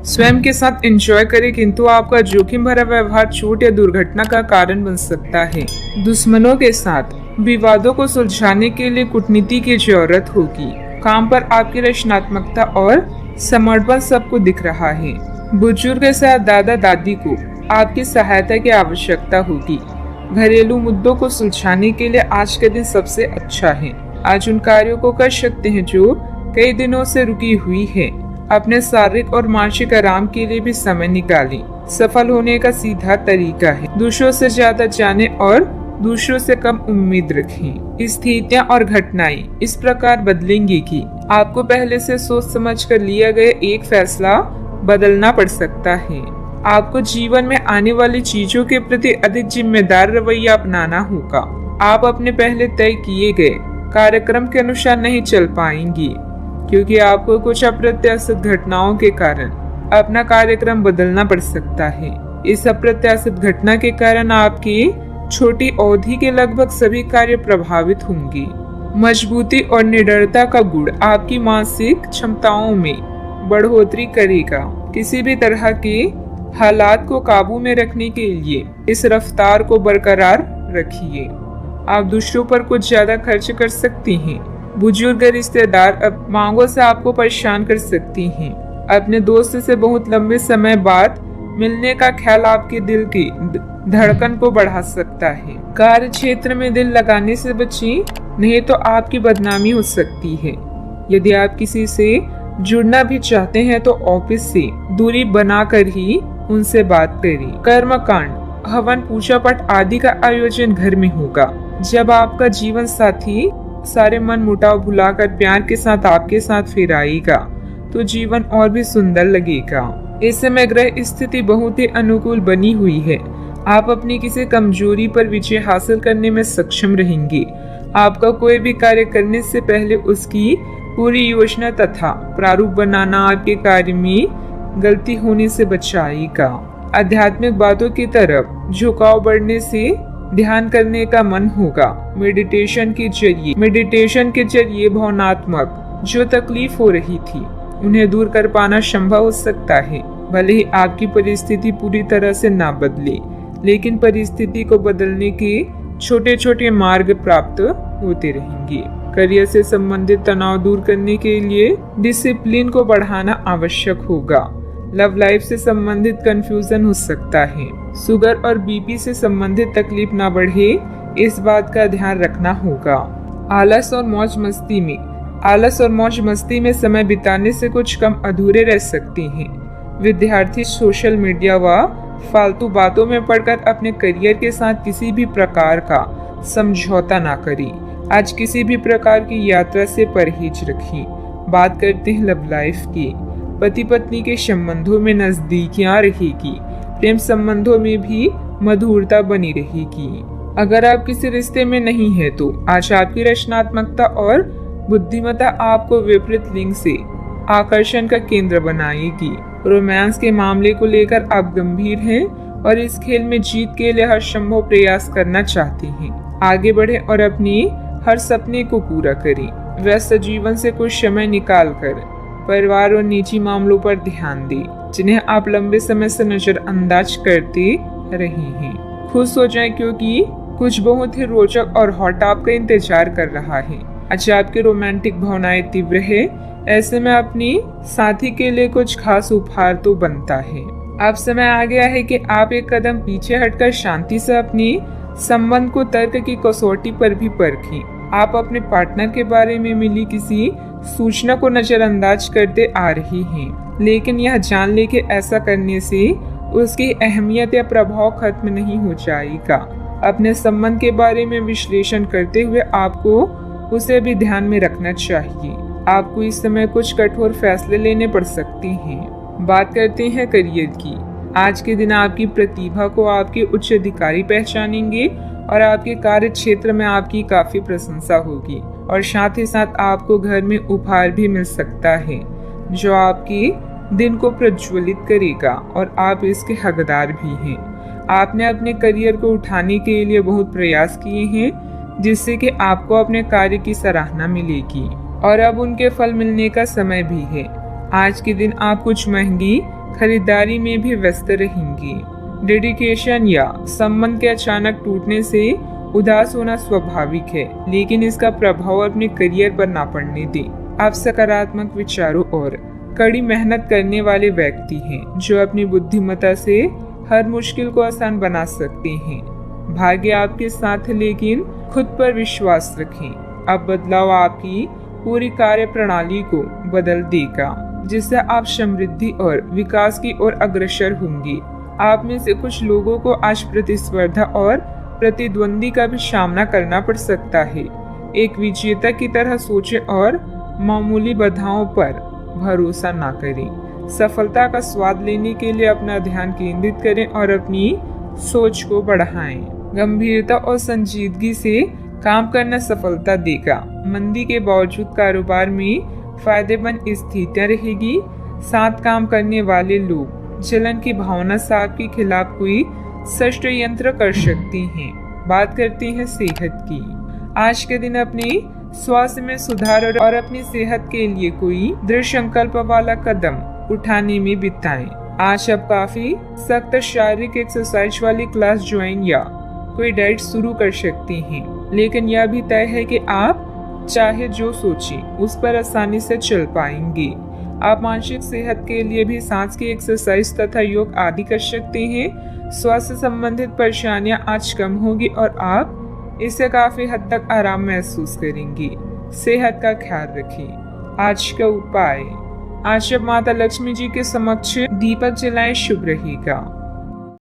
स्वयं के साथ एंजॉय करें, किंतु आपका जोखिम भरा व्यवहार चोट या दुर्घटना का कारण बन सकता है। दुश्मनों के साथ विवादों को सुलझाने के लिए कूटनीति की जरूरत होगी। काम पर आपकी रचनात्मकता और समर्पण सबको दिख रहा है। बुजुर्ग के साथ दादा दादी को आपकी सहायता की आवश्यकता होगी। घरेलू मुद्दों को सुलझाने के लिए आज का दिन सबसे अच्छा है। आज उन कार्यों को कर सकते हैं जो कई दिनों से रुकी हुई है। अपने शारीरिक और मानसिक आराम के लिए भी समय निकालें। सफल होने का सीधा तरीका है दूसरों से ज्यादा जाने और दूसरों से कम उम्मीद रखें। स्थितियां और घटनाएं इस प्रकार बदलेंगी कि आपको पहले से सोच समझ कर लिया गया एक फैसला बदलना पड़ सकता है। आपको जीवन में आने वाली चीजों के प्रति अधिक जिम्मेदार रवैया अपनाना होगा। आप अपने पहले तय किए गए कार्यक्रम के अनुसार नहीं चल पाएंगी, क्योंकि आपको कुछ अप्रत्याशित घटनाओं के कारण अपना कार्यक्रम बदलना पड़ सकता है। इस अप्रत्याशित घटना के कारण आपकी छोटी अवधि के लगभग सभी कार्य प्रभावित होंगे। मजबूती और निडरता का गुण आपकी मानसिक क्षमताओं में बढ़ोतरी करेगा। किसी भी तरह के हालात को काबू में रखने के लिए इस रफ्तार को बरकरार रखिए। आप दूसरों पर कुछ ज्यादा खर्च कर सकती हैं। बुजुर्ग रिश्तेदार अब मांगों से आपको परेशान कर सकती हैं। अपने दोस्त से बहुत लंबे समय बाद मिलने का ख्याल आपके दिल की धड़कन को बढ़ा सकता है। कार्य क्षेत्र में दिल लगाने से बचें, नहीं तो आपकी बदनामी हो सकती है। यदि आप किसी से जुड़ना भी चाहते हैं तो ऑफिस से दूरी बनाकर ही उनसे बात करें। कर्मकांड, हवन, पूजा पाठ आदि का आयोजन घर में होगा। जब आपका जीवन साथी सारे मन मुटाव भुलाकर प्यार के साथ आपके साथ फिर आएगा तो जीवन और भी सुंदर लगेगा। इस समय ग्रह स्थिति बहुत ही अनुकूल बनी हुई है। आप अपनी किसी कमजोरी पर विजय हासिल करने में सक्षम रहेंगे। आपका कोई भी कार्य करने से पहले उसकी पूरी योजना तथा प्रारूप बनाना आपके कार्य में गलती होने से बचाएगा। आध्यात्मिक बातों की तरफ झुकाव बढ़ने से ध्यान करने का मन होगा। मेडिटेशन के जरिए भावनात्मक जो तकलीफ हो रही थी उन्हें दूर कर पाना संभव हो सकता है। भले ही आपकी परिस्थिति पूरी तरह से ना बदले, लेकिन परिस्थिति को बदलने के छोटे छोटे मार्ग प्राप्त होते रहेंगे। करियर से संबंधित तनाव दूर करने के लिए डिसिप्लिन को बढ़ाना आवश्यक होगा। लव लाइफ से संबंधित कंफ्यूजन हो सकता है। शुगर और बीपी से संबंधित तकलीफ ना बढ़े, इस बात का ध्यान रखना होगा। आलस और मौज मस्ती में समय बिताने से कुछ कम अधूरे रह सकते हैं। विद्यार्थी सोशल मीडिया व फालतू बातों में पड़कर अपने करियर के साथ किसी भी प्रकार का समझौता ना करें। आज किसी भी प्रकार की यात्रा से परहेज रखें। बात करते हैं लव लाइफ की। पति पत्नी के संबंधों में नजदीकियां रहेगी। प्रेम संबंधों में भी मधुरता बनी रहेगी। अगर आप किसी रिश्ते में नहीं है तो आज आपकी रचनात्मकता और बुद्धिमत्ता आपको विपरीत लिंग से आकर्षण का केंद्र बनाएगी। रोमांस के मामले को लेकर आप गंभीर हैं और इस खेल में जीत के लिए हर संभव प्रयास करना चाहते हैं। आगे बढ़े और अपनी हर सपने को पूरा करें। व्यस्त जीवन से कुछ समय निकालकर परिवार और निजी मामलों पर ध्यान दें, जिन्हें आप लंबे समय से नजरअंदाज करते रहे हैं। खुश हो जाएं, क्योंकि कुछ बहुत ही रोचक और हॉट आपका इंतजार कर रहा है। अच्छा, आपकी रोमांटिक भावनाएं तीव्र है, ऐसे में अपनी साथी के लिए कुछ खास उपहार तो बनता है। अब समय आ गया है कि आप एक कदम पीछे हटकर शांति से अपने संबंध को तर्क की कसौटी पर भी परखें। आप अपने पार्टनर के बारे में मिली किसी सूचना को नजरअंदाज करते आ रही हैं, लेकिन यह जान ले कि ऐसा करने से उसकी अहमियत या प्रभाव खत्म नहीं हो जाएगा। अपने संबंध के बारे में विश्लेषण करते हुए आपको उसे भी ध्यान में रखना चाहिए। आपको इस समय कुछ कठोर फैसले लेने पड़ सकते हैं। बात करते हैं करियर की। आज के दिन आपकी प्रतिभा को आपके उच्च अधिकारी पहचानेंगे और आपके कार्य क्षेत्र में आपकी काफी प्रशंसा होगी, और साथ ही साथ आपको घर में उपहार भी मिल सकता है जो आपके दिन को प्रज्वलित करेगा और आप इसके हकदार भी हैं। आपने अपने करियर को उठाने के लिए बहुत प्रयास किए हैं, जिससे कि आपको अपने कार्य की सराहना मिलेगी और अब उनके फल मिलने का समय भी है। आज के दिन आप कुछ महंगी खरीदारी में भी व्यस्त रहेंगी। डेडिकेशन या संबंध के अचानक टूटने से उदास होना स्वाभाविक है, लेकिन इसका प्रभाव अपने करियर पर ना पड़ने दें। आप सकारात्मक विचारों और कड़ी मेहनत करने वाले व्यक्ति हैं, जो अपनी बुद्धिमत्ता से हर मुश्किल को आसान बना सकते हैं। भाग्य आपके साथ है, लेकिन खुद पर विश्वास रखें। अब बदलाव आपकी पूरी कार्य प्रणाली को बदल देगा, जिससे आप समृद्धि और विकास की ओर अग्रसर होंगे। आप में से कुछ लोगों को आज प्रतिस्पर्धा और प्रतिद्वंदी का भी सामना करना पड़ सकता है। एक विजेता की तरह सोचें और मामूली बाधाओं पर भरोसा ना करें। सफलता का स्वाद लेने के लिए अपना ध्यान केंद्रित करें और अपनी सोच को बढ़ाएं। गंभीरता और संजीदगी से काम करना सफलता देगा। मंदी के बावजूद कारोबार में फायदेमंद स्थितियां रहेगी। साथ काम करने वाले लोग जलन की भावना से आपके खिलाफ कोई षड्यंत्र कर सकते हैं। बात करते हैं सेहत की। आज के दिन अपने स्वास्थ्य में सुधार और अपनी सेहत के लिए कोई दृढ़ संकल्प वाला कदम उठाने में बिताएं। आज आप काफी सख्त शारीरिक एक्सरसाइज वाली क्लास ज्वाइन या कोई डाइट शुरू कर सकते हैं, लेकिन यह भी तय है कि आप चाहे जो सोचें उस पर आसानी से चल पाएंगे। आप मानसिक सेहत के लिए भी सांस की एक्सरसाइज तथा योग आदि कर सकते हैं। स्वास्थ्य संबंधित परेशानियां आज कम होगी और आप इससे काफी हद तक आराम महसूस करेंगे। सेहत का ख्याल रखें। आज का उपाय, आज जब माता लक्ष्मी जी के समक्ष दीपक जलाएं शुभ रहेगा।